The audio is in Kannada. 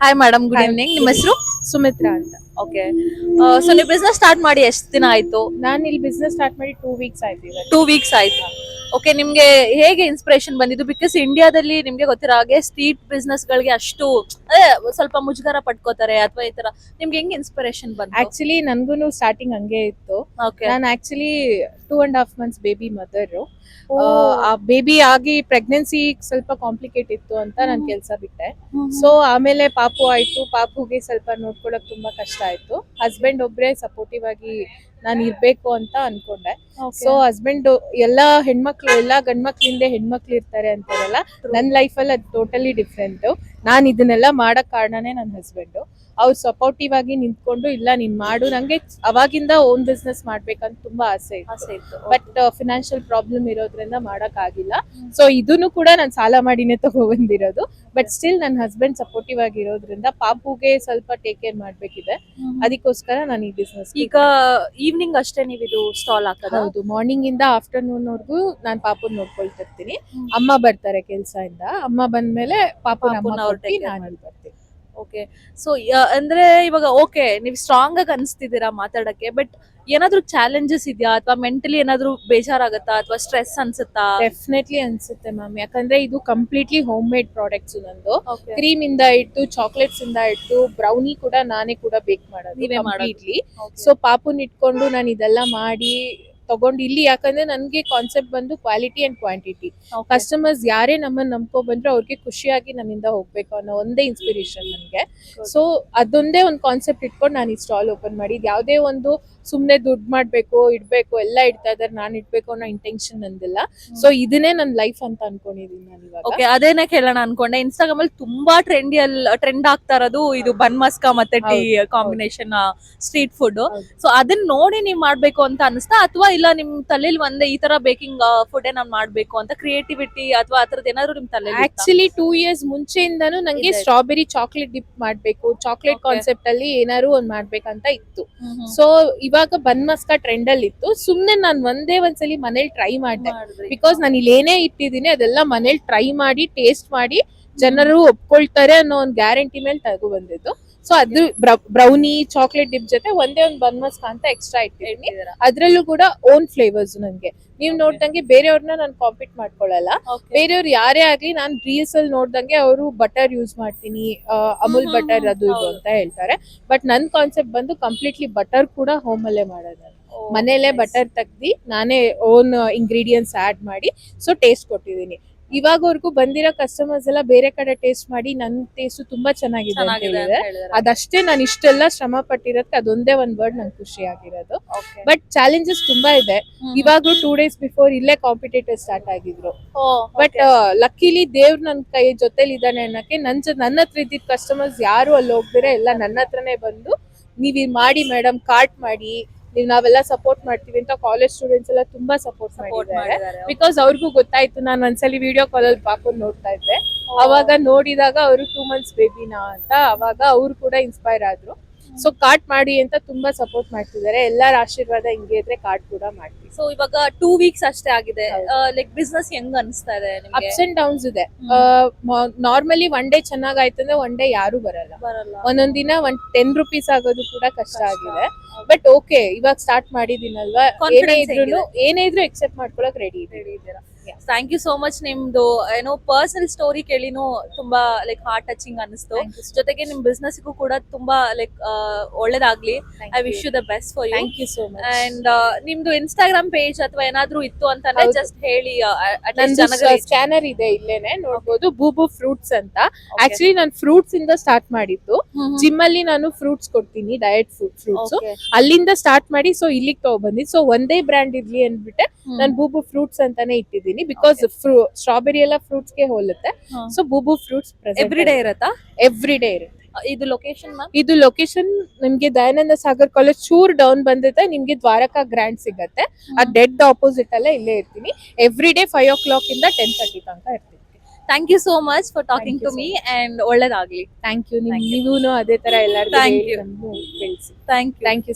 Hi madam, good hi, evening. ನಿಮ್ಮ ಹೆಸರು? ಸುಮಿತ್ರಾ ಅಂತ. ಓಕೆ. ಸೊ ನೀವು ಬಿಸ್ನೆಸ್ ಸ್ಟಾರ್ಟ್ ಮಾಡಿ ಎಷ್ಟು ದಿನ ಆಯ್ತು? ನಾನು ಇಲ್ಲಿ ಬಿಸ್ನೆಸ್ ಸ್ಟಾರ್ಟ್ ಮಾಡಿ 2 ವೀಕ್ಸ್ ಆಯ್ತು ಇವಾಗ. 2 ವೀಕ್ಸ್ ಆಯ್ತಾ? ಓಕೆ, ನಿಮ್ಗೆ ಹೇಗೆ ಇನ್ಸ್ಪಿರೇಷನ್ ಬಂದಿದ್ದು? ಬಿಕಾಸ್ ಇಂಡಿಯಾದಲ್ಲಿ ನಿಮ್ಗೆ ಗೊತ್ತಿರೋ ಹಾಗೆ ಸ್ಟ್ರೀಟ್ ಬಿಸ್ನೆಸ್ ಗಳಿಗೆ ಅಷ್ಟು ಅದೇ ಸ್ವಲ್ಪ ಮುಜುಗರ ಪಡ್ಕೋತಾರೆ ಅಥವಾ ಈ ತರ. ನಿಮ್ಗೆ ಹೆಂಗೆ ಇನ್ಸ್ಪಿರೇಷನ್ ಬಂತು? ಆಕ್ಚುಲಿ ನನ್ಗೂನು ಸ್ಟಾರ್ಟಿಂಗ್ ಹಂಗೆ ಇತ್ತು. ಓಕೆ. ನಾನು ಆಕ್ಚುಲಿ 2.5 months ಬೇಬಿ ಮದರ್. ಆ ಬೇಬಿ ಆಗಿ ಪ್ರೆಗ್ನೆನ್ಸಿ ಸ್ವಲ್ಪ ಕಾಂಪ್ಲಿಕೇಟ್ ಇತ್ತು ಅಂತ ನಾನು ಕೆಲಸ ಬಿಟ್ಟೆ. ಸೊ ಆಮೇಲೆ ಪಾಪು ಆಯ್ತು. ಪಾಪುಗೆ ಸ್ವಲ್ಪ ನೋಡ್ಕೊಳಕ್ ತುಂಬಾ ಕಷ್ಟ ಆಯ್ತು. ಹಸ್ಬೆಂಡ್ ಒಬ್ರೇ ಸಪೋರ್ಟಿವ್ ಆಗಿ ನಾನು ಇರ್ಬೇಕು ಅಂತ ಅನ್ಕೊಂಡೆ. ಸೊ ಹಸ್ಬೆಂಡ್ ಎಲ್ಲಾ ಗಂಡ್ಮಕ್ಳಿಂದ ಹೆಣ್ಮಕ್ಳು ಇರ್ತಾರೆ ಅಂತಾರಲ್ಲ, ನನ್ನ ಲೈಫಲ್ಲಿ ಅದು ಟೋಟಲಿ ಡಿಫ್ರೆಂಟ್. ನಾನು ಇದನ್ನೆಲ್ಲ ಮಾಡಕ್ ಕಾರಣನೇ ನನ್ನ ಹಸ್ಬೆಂಡ್. ಅವ್ರು ಸಪೋರ್ಟಿವ್ ಆಗಿ ನಿಂತ್ಕೊಂಡು ಇಲ್ಲ ನೀನ್ ಮಾಡು, ನಂಗೆ ಅವಾಗಿಂದ ಓನ್ ಬಿಸ್ನೆಸ್ ಮಾಡ್ಬೇಕಂತ ತುಂಬಾ ಆಸೆ ಇತ್ತು. ಬಟ್ ಫಿನಾನ್ಷಿಯಲ್ ಪ್ರಾಬ್ಲಮ್ ಇರೋದ್ರಿಂದ ಮಾಡಕ್ ಆಗಿಲ್ಲ. ಸೊ ಇದನ್ನು ಕೂಡ ನಾನು ಸಾಲ ಮಾಡಿನೇ ತಗೊಬಂದಿರೋದು. ಬಟ್ ಸ್ಟಿಲ್ ನನ್ನ ಹಸ್ಬೆಂಡ್ ಸಪೋರ್ಟಿವ್ ಆಗಿರೋದ್ರಿಂದ ಪಾಪುಗೆ ಸ್ವಲ್ಪ ಟೇಕ್ ಕೇರ್ ಮಾಡ್ಬೇಕಿದೆ. ಅದಕ್ಕೋಸ್ಕರ ನಾನು ಈ ಬಿಸ್ನೆಸ್ ಈಗ ಈವ್ನಿಂಗ್ ಅಷ್ಟೇ ನೀವು ಇದು ಸ್ಟಾಲ್ ಹಾಕೋದು? ಹೌದು, ಮಾರ್ನಿಂಗ್ ಇಂದ ಆಫ್ಟರ್ನೂನ್ ವರ್ಗು ನಾನು ಪಾಪುನ್ ನೋಡ್ಕೊಳ್ತಿರ್ತೀನಿ. ಅಮ್ಮ ಬರ್ತಾರೆ ಕೆಲ್ಸದಿಂದ. ಅಮ್ಮ ಬಂದ್ಮೇಲೆ ಪಾಪುನ ಅವ್ರು take care ನಾನು ಬರ್ತೀನಿ. ಓಕೆ. ಸೊ ಅಂದ್ರೆ ಇವಾಗ ಓಕೆ, ನೀವು ಸ್ಟ್ರಾಂಗ್ ಆಗಿ ಅನಿಸ್ತಿದ್ದೀರಾ ಮಾತಾಡಕ್ಕೆ, ಬಟ್ ಏನಾದ್ರೂ ಚಾಲೆಂಜಸ್ ಇದೆಯಾ ಅಥವಾ ಮೆಂಟಲಿ ಏನಾದ್ರೂ ಬೇಜಾರಾಗತ್ತಾ ಅಥವಾ ಸ್ಟ್ರೆಸ್ ಅನ್ಸುತ್ತಾ? ಡೆಫಿನೆಟ್ಲಿ ಅನ್ಸುತ್ತೆ ಮ್ಯಾಮ್, ಯಾಕಂದ್ರೆ ಇದು ಕಂಪ್ಲೀಟ್ಲಿ ಹೋಮ್ ಮೇಡ್ ಪ್ರಾಡಕ್ಟ್ಸ್. ನಂದು Okay. ಕ್ರೀಮ್ ಇಂದ ಇಟ್ಟು ಚಾಕ್ಲೇಟ್ಸ್ ಇಂದ ಇಟ್ಟು ಬ್ರೌನಿ ಕೂಡ ನಾನೇ ಕೂಡ ಬೇಕ್ ಮಾಡೋದು ನೀವೇ ಮಾಡೋದು? ಕಂಪ್ಲೀಟ್ಲಿ. Okay. ಸೊ ಪಾಪುನ್ ಇಟ್ಕೊಂಡು ನಾನು ಇದೆಲ್ಲ ಮಾಡಿ ತಗೊಂಡು ಇಲ್ಲಿ, ಯಾಕಂದ್ರೆ ನನ್ಗೆ ಕಾನ್ಸೆಪ್ಟ್ ಬಂದು quality and quantity. Okay. Customers ಯಾರೇ ನಮ್ಮನ್ನ ನಂಬ್ಕೊ ಬಂದ್ರೆ ಅವ್ರಿಗೆ ಖುಷಿಯಾಗಿ ನಮ್ಮಿಂದ ಹೋಗ್ಬೇಕು ಅನ್ನೋ ಒಂದೇ ಇನ್ಸ್ಪಿರೇಷನ್ ನನ್ಗೆ. ಸೊ ಅದೊಂದೇ ಒಂದು ಕಾನ್ಸೆಪ್ಟ್ ಇಟ್ಕೊಂಡು ನಾನು ಈ ಸ್ಟಾಲ್ ಓಪನ್ ಮಾಡಿದ್. ಯಾವುದೇ ಒಂದು ಸುಮ್ನೆ ದುಡ್ಡು ಮಾಡ್ಬೇಕು ಇಡ್ಬೇಕು ಎಲ್ಲ ಇಡ್ತಾ ಇದಾರೆ, ನಾನು ಇಡ್ಬೇಕು ಅನ್ನೋ ಇಂಟೆನ್ಷನ್ ನಂದಿಲ್ಲ. ಸೊ ಇದನ್ನೇ ನನ್ನ ಲೈಫ್ ಅಂತ ಅನ್ಕೊಂಡಿದೀನಿ ನಾನು ಇವಾಗ. ಓಕೆ, ಅದೇನೆ ಕೇಳೋಣ ಅನ್ಕೊಂಡೆ. ಇನ್ಸ್ಟಾಗ್ರಾಮ್ ಅಲ್ಲಿ ತುಂಬಾ ಟ್ರೆಂಡ್ ಆಗ್ತಾ ಇರೋದು ಇದು ಬನ್ ಮಸ್ಕಾ ಮತ್ತೆ ಟೀ ಹೌದು, ಕಾಂಬಿನೇಷನ್ ಸ್ಟ್ರೀಟ್ ಫುಡ್. ಹೌದು. ಸೊ ಅದನ್ನ ನೋಡಿ ನೀವ್ ಮಾಡ್ಬೇಕು ಅಂತ ಅನಿಸ್ತಾ ಅಥವಾ ಇಲ್ಲ ನಿಮ್ ತಲೆಯಲ್ಲಿ ಒಂದೇ ಈ ತರ ಬೇಕಿಂಗ್ ಫುಡ್ ನಾನ್ ಮಾಡ್ಬೇಕು ಅಂತ ಕ್ರಿಯೇಟಿವಿಟಿ ಅಥವಾ ಆತರದ್ ಏನಾದ್ರು ನಿಮ್ ತಲೆಯಲ್ಲಿ ಇತ್ತಾ? ಆಕ್ಚುಲಿ 2 years ಮುಂಚೆಯಿಂದಾನು ನಂಗೆ ಇದೆ. ಸ್ಟ್ರಾಬೆರಿ ಚಾಕ್ಲೇಟ್ ಡಿಪ್ ಮಾಡ್ಬೇಕು, ಚಾಕ್ಲೇಟ್ Okay. ಕಾನ್ಸೆಪ್ಟ್ ಅಲ್ಲಿ ಏನಾದ್ರು ಒಂದ್ ಮಾಡ್ಬೇಕಂತ ಇತ್ತು. ಹ್ಮ್. ಸೊ ಇವಾಗ ಬನ್ ಮಸ್ಕಾ ಟ್ರೆಂಡ್ ಅಲ್ಲಿ ಇತ್ತು. ಸುಮ್ನೆ ನಾನು ಒಂದ್ಸಲಿ ಮನೇಲಿ ಟ್ರೈ ಮಾಡಿದೆ. ಮಾಡಿದ್ರಿ. ಬಿಕಾಸ್ ನಾನು ಇಲ್ಲಿ ಏನೇ ಇಟ್ಟಿದ್ದೀನಿ ಅದೆಲ್ಲ ಮನೇಲಿ ಟ್ರೈ ಮಾಡಿ ಟೇಸ್ಟ್ ಮಾಡಿ ಜನರು ಒಪ್ಕೊಳ್ತಾರೆ ಅನ್ನೋ ಒಂದು ಗ್ಯಾರಂಟಿ ಮೇಲೆ ತಗೋ ಬಂದಿದ್ದು. ಸೊ ಅದು ಬ್ರೌನಿ ಚಾಕ್ಲೇಟ್ ಡಿಪ್ ಜೊತೆ ಒಂದೇ ಒಂದು ಬನ್ ಮಸ್ಕಾ ಅಂತ ಎಕ್ಸ್ಟ್ರಾ ಇಟ್ಟಿದ್ದೀನಿ. ಇಟ್ಟಿದ್ದೀರಾ? ಅದ್ರಲ್ಲೂ ಕೂಡ ಓನ್ ಫ್ಲೇವರ್ಸ್ ನಂಗೆ. ನೀವ್ ನೋಡ್ದಂಗೆ ಬೇರೆಯವ್ರನ್ನ ನಾನು ಕಾಂಪೀಟ್ ಮಾಡ್ಕೊಳ್ಳಲ್ಲ. Okay. ಬೇರೆಯವ್ರು ಯಾರೇ ಆಗ್ಲಿ ನಾನು ರೀಲ್ಸ್ ಅಲ್ಲಿ ನೋಡ್ದಂಗೆ ಅವರು ಬಟರ್ ಯೂಸ್ ಮಾಡ್ತೀನಿ, ಅಮೂಲ್ ಬಟರ್ ಅದು ಇದು ಅಂತ ಹೇಳ್ತಾರೆ. ಬಟ್ ನನ್ ಕಾನ್ಸೆಪ್ಟ್ ಬಂದು ಕಂಪ್ಲೀಟ್ಲಿ ಬಟರ್ ಕೂಡ ಹೋಮ್ ಅಲ್ಲೇ ಮಾಡೋದು ನಾನು. Oh, ಮನೇಲೆ nice. ಬಟರ್ ತೆಗ್ದಿ ನಾನೇ ಓನ್ ಇಂಗ್ರೀಡಿಯೆಂಟ್ಸ್ ಆಡ್ ಮಾಡಿ ಸೊ ಟೇಸ್ಟ್ ಕೊಟ್ಟಿದ್ದೀನಿ. ಇವಾಗವರೆಗೂ ಬಂದಿರೋ ಕಸ್ಟಮರ್ಸ್ ಎಲ್ಲ ಬೇರೆ ಕಡೆ ಟೇಸ್ಟ್ ಮಾಡಿ ನನ್ನ ಟೇಸ್ಟ್ ತುಂಬಾ ಚೆನ್ನಾಗಿದೆ ಅಂತ ಚೆನ್ನಾಗಿದೆ ಅಂತ ಹೇಳಿದ್ರೆ. ಹೇಳಿದಾರೆ. ಅದಷ್ಟೇ ನಾನು ಇಷ್ಟೆಲ್ಲ ಶ್ರಮ ಪಟ್ಟಿರೋದಕ್ಕೆ ಅದೊಂದೇ ಒಂದ್ ವರ್ಡ್ ನಂಗೆ ಖುಷಿ ಆಗಿರೋದು. Okay. ಬಟ್ ಚಾಲೆಂಜಸ್ ತುಂಬಾ ಇದೆ. ಇವಾಗ್ಲೂ 2 days ಬಿಫೋರ್ ಇಲ್ಲೇ ಕಾಂಪಿಟೇಟರ್ ಸ್ಟಾರ್ಟ್ ಆಗಿದ್ರು. Oh, but okay. ಲಕ್ಕಿಲಿ ದೇವ್ರ ನನ್ ಕೈ ಜೊತೆಲಿ ಇದ್ದಾನೆ ಅನ್ನಕ್ಕೆ ನನ್ನ ಹತ್ರ ಇದ್ದಿದ್ ಕಸ್ಟಮರ್ಸ್ ಯಾರು ಅಲ್ಲಿ ಹೋಗ್ದಿರೆ ಎಲ್ಲ ನನ್ನ ಹತ್ರನೇ ಬಂದು ನೀವ್ ಇದ್ ಮಾಡಿ ಮೇಡಮ್, ಕಾರ್ಟ್ ಮಾಡಿ, ನಾವೆಲ್ಲ ಸಪೋರ್ಟ್ ಮಾಡ್ತೀವಿ ಅಂತ ಕಾಲೇಜ್ ಸ್ಟೂಡೆಂಟ್ಸ್ ಎಲ್ಲ ತುಂಬಾ ಸಪೋರ್ಟ್ Support ಮಾಡಿದ್ದಾರೆ. ಮಾಡಿದ್ದಾರೆ. ಬಿಕಾಸ್ ಅವ್ರಿಗೂ ಗೊತ್ತಾಯ್ತು. ನಾನು ಒಂದ್ಸಲಿ ವಿಡಿಯೋ ಕಾಲ್ ಅಲ್ಲಿ ಪಾಪನ್ ನೋಡ್ತಾ ಇದ್ದೆ. ಅವಾಗ ನೋಡಿದಾಗ ಅವರು 2 months ಬೇಬಿನಾ ಅಂತ ಅವಾಗ ಅವ್ರು ಕೂಡ ಇನ್ಸ್ಪೈರ್ ಆದ್ರು. ಸೊ ಕಾರ್ಟ್ ಮಾಡಿ ಅಂತ ತುಂಬಾ ಸಪೋರ್ಟ್ ಮಾಡ್ತಿದ್ದಾರೆ. ಎಲ್ಲರ ಆಶೀರ್ವಾದ ಹಿಂಗೆ ಇದ್ರೆ ಕಾರ್ಟ್ ಕೂಡ ಮಾಡ್ತೀವಿ. ಸೊ ಇವಾಗ 2 ವೀಕ್ಸ್ ಅಷ್ಟೇ ಆಗಿದೆ. ಹೌದು. ಲೈಕ್ ಬಿಸ್ನೆಸ್ ಹೆಂಗ್ ಅನಿಸ್ತಾ ಇದೆ ನಿಮ್ಗೆ? ಅಪ್ಸ್ ಅಂಡ್ ಡೌನ್ಸ್ ಇದೆ. ನಾರ್ಮಲಿ ಒನ್ ಡೇ ಚೆನ್ನಾಗಾಯ್ತಂದ್ರೆ ಒನ್ ಡೇ ಯಾರು ಬರಲ್ಲ. ಬರಲ್ಲ. ಒಂದೊಂದ್ ದಿನ 10 rupees ಆಗೋದು ಕೂಡ ಕಷ್ಟ ಕಷ್ಟ. ಆಗಿದೆ. ಬಟ್ ಓಕೆ, ಇವಾಗ ಸ್ಟಾರ್ಟ್ ಮಾಡಿದೀನಲ್ವಾ, Confidence ಏನೇ ಇದ್ರು ಎಕ್ಸೆಪ್ಟ್ ಮಾಡ್ಕೊಳಕ್ ರೆಡಿ ಇದೆ. Thank you so much. ನಿಮ್ದು ಏನೋ ಪರ್ಸನಲ್ ಸ್ಟೋರಿ ಕೇಳಿನೂ ತುಂಬಾ ಲೈಕ್ ಹಾರ್ಟ್ ಟಚಿಂಗ್ ಅನಿಸ್ತು. Thank you so ಜೊತೆಗೆ ನಿಮ್ ಬಿಸ್ನೆಸ್ ಗೂ ಕೂಡ ತುಂಬಾ ಲೈಕ್ ಒಳ್ಳೇದಾಗ್ಲಿ. Thank I you. Wish you the best for you. Thank you so much. And ನಿಮ್ದು ಇನ್ಸ್ಟಾಗ್ರಾಮ್ ಪೇಜ್ ಅಥವಾ ಏನಾದ್ರೂ ಇತ್ತು ಅಂತಂದ್ರೆ ಹೌದು. ಜಸ್ಟ್ ಹೇಳಿ. ನಂದು ಸ್ಕ್ಯಾನರ್ ಇದೆ, ಇಲ್ಲೇನೆ ನೋಡ್ಬೋದು. ಬೂಬು ಫ್ರೂಟ್ಸ್ ಅಂತ. ಆಕ್ಚುಲಿ ನಾನು ಫ್ರೂಟ್ಸ್ ಇಂದ ಸ್ಟಾರ್ಟ್ ಮಾಡಿದ್ದು. ಜಿಮ್ ಅಲ್ಲಿ ನಾನು ಫ್ರೂಟ್ಸ್ ಕೊಡ್ತೀನಿ, ಡಯಟ್ ಫ್ರೂಟ್ಸ್. ಅಲ್ಲಿಂದ ಸ್ಟಾರ್ಟ್ ಮಾಡಿ ಸೊ ಇಲ್ಲಿಗೆ ತಗೊಬಂದಿ. ಸೊ ಒಂದೇ ಬ್ರ್ಯಾಂಡ್ ಇರ್ಲಿ ಅಂದ್ಬಿಟ್ಟೆ ನಾನು ಬೂಬು ಫ್ರೂಟ್ಸ್ ಅಂತಾನೆ ಇಟ್ಟಿದ್ದೀನಿ. ಬಿಕಾಸ್ ಸ್ಟ್ರಾಬೆರಿ ಎಲ್ಲ ಫ್ರೂಟ್ಸ್ ಗೆ ಹೋಲುತ್ತೆ. ಸೊ ಬೂಬು ಫ್ರೂಟ್ಸ್ ಎವ್ರಿ ಡೇ ಇರತ್ತಾ? ಎವ್ರಿ ಡೇ ಇರುತ್ತೆ. ಇದು ಲೊಕೇಶನ್ ಮ್ಯಾಮ್? ಇದು ಲೊಕೇಶನ್ ನಿಮ್ಗೆ ದಯಾನಂದ ಸಾಗರ್ ಕಾಲೇಜ್ ಚೂರ್ ಡೌನ್ ಬಂದಿದೆ. ನಿಮ್ಗೆ ದ್ವಾರಕಾ ಗ್ರ್ಯಾಂಡ್ ಸಿಗತ್ತೆ. ಆ ಡೆಡ್ ಆಪೋಸಿಟ್ ಅಲ್ಲೇ ಇಲ್ಲೇ ಇರ್ತೀನಿ. ಎವ್ರಿ ಡೇ 5 o'clock ಇಂದ 10:30 ತನಕ ಇರ್ತೀನಿ. Thank you so much for talking Thank to you me and ಒಳ್ಳೇದಾಗ್ಲಿ. Thank you. Thank you. ನೀವೂನು ಅದೇ ತರ ಎಲ್ಲರಿಗೂ Thank you. ಬೆಳೆಸಿ. Thank you. Thank you.